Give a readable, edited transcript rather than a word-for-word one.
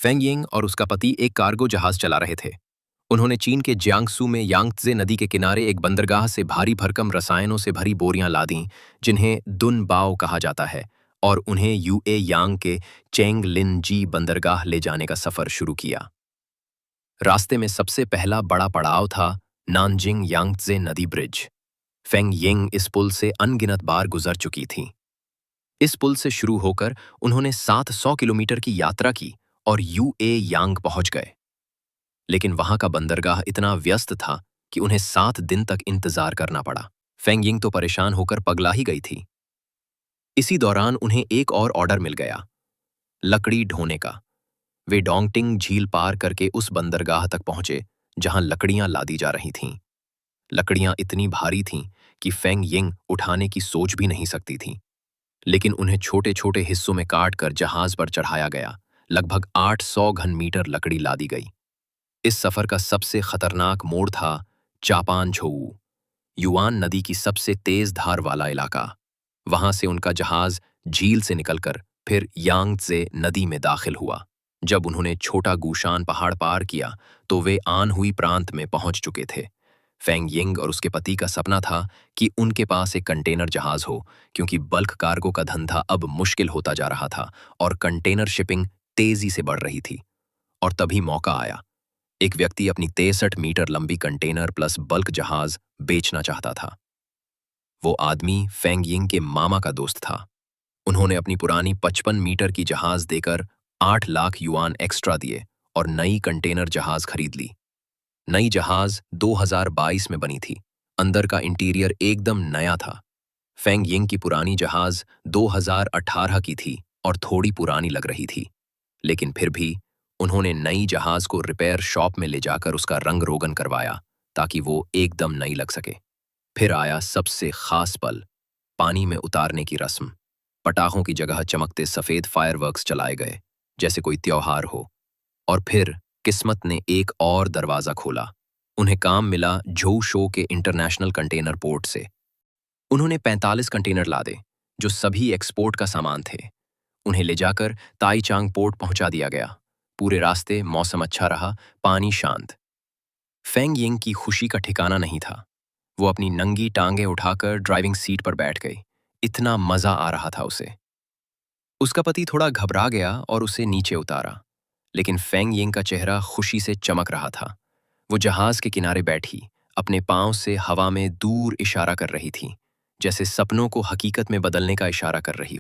Feng Ying और उसका पति एक कार्गो जहाज चला रहे थे। उन्होंने चीन के जियांगसू में यांगत्जे नदी के किनारे एक बंदरगाह से भारी भरकम रसायनों से भरी बोरियां लादीं, जिन्हें दुन बाओ कहा जाता है, और उन्हें यूए यांग के चेंग लिन जी बंदरगाह ले जाने का सफर शुरू किया। रास्ते में सबसे पहला बड़ा पड़ाव था नानजिंग यांगत्जे नदी ब्रिज। फेंग यिंग इस पुल से अनगिनत बार गुजर चुकी थीं। इस पुल से शुरू होकर उन्होंने 700 किलोमीटर की यात्रा की और यूए यांग पहुंच गए। लेकिन वहां का बंदरगाह इतना व्यस्त था कि उन्हें 7 दिन तक इंतजार करना पड़ा। फेंग यिंग तो परेशान होकर पगला ही गई थी। इसी दौरान उन्हें एक और ऑर्डर मिल गया, लकड़ी ढोने का। वे डोंगटिंग झील पार करके उस बंदरगाह तक पहुंचे जहां लकड़ियां लादी जा रही थीं। लकड़ियां इतनी भारी थीं कि फेंग यिंग उठाने की सोच भी नहीं सकती थीं, लेकिन उन्हें छोटे छोटे हिस्सों में काट कर जहाज पर चढ़ाया गया। लगभग 800 घन मीटर लकड़ी लादी गई। इस सफर का सबसे खतरनाक मोड़ था चापान झोऊ, युआन नदी की सबसे तेज धार वाला इलाका। वहां से उनका जहाज झील से निकलकर फिर यांगत्जे नदी में दाखिल हुआ। जब उन्होंने छोटा गूशान पहाड़ पार किया तो वे आन हुई प्रांत में पहुंच चुके थे। फेंग यिंग और उसके पति का सपना था कि उनके पास एक कंटेनर जहाज हो, क्योंकि बल्क कार्गो का धंधा अब मुश्किल होता जा रहा था और कंटेनर शिपिंग तेजी से बढ़ रही थी। और तभी मौका आया। एक व्यक्ति अपनी 63 मीटर लंबी कंटेनर प्लस बल्क जहाज बेचना चाहता था। वो आदमी फेंग यिंग के मामा का दोस्त था। उन्होंने अपनी पुरानी 55 मीटर की जहाज देकर 8 लाख युआन एक्स्ट्रा दिए और नई कंटेनर जहाज खरीद ली। नई जहाज 2022 में बनी थी। अंदर का इंटीरियर एकदम नया था। फेंग यिंग की पुरानी जहाज 2018 की थी और थोड़ी पुरानी लग रही थी, लेकिन फिर भी उन्होंने नई जहाज को रिपेयर शॉप में ले जाकर उसका रंग रोगन करवाया ताकि वो एकदम नई लग सके। फिर आया सबसे खास पल, पानी में उतारने की रस्म। पटाखों की जगह चमकते सफेद फायरवर्क्स चलाए गए जैसे कोई त्योहार हो। और फिर किस्मत ने एक और दरवाजा खोला। उन्हें काम मिला झोउ शो के इंटरनेशनल कंटेनर पोर्ट से। उन्होंने 45 कंटेनर लादे जो सभी एक्सपोर्ट का सामान थे। उन्हें ले जाकर ताईचांग पोर्ट पहुंचा दिया गया। पूरे रास्ते मौसम अच्छा रहा, पानी शांत। फेंग यिंग की खुशी का ठिकाना नहीं था। वो अपनी नंगी टांगें उठाकर ड्राइविंग सीट पर बैठ गई। इतना मजा आ रहा था उसे। उसका पति थोड़ा घबरा गया और उसे नीचे उतारा, लेकिन फेंग यिंग का चेहरा खुशी से चमक रहा था। वो जहाज के किनारे बैठी, अपने पांव से हवा में दूर इशारा कर रही थी, जैसे सपनों को हकीकत में बदलने का इशारा कर रही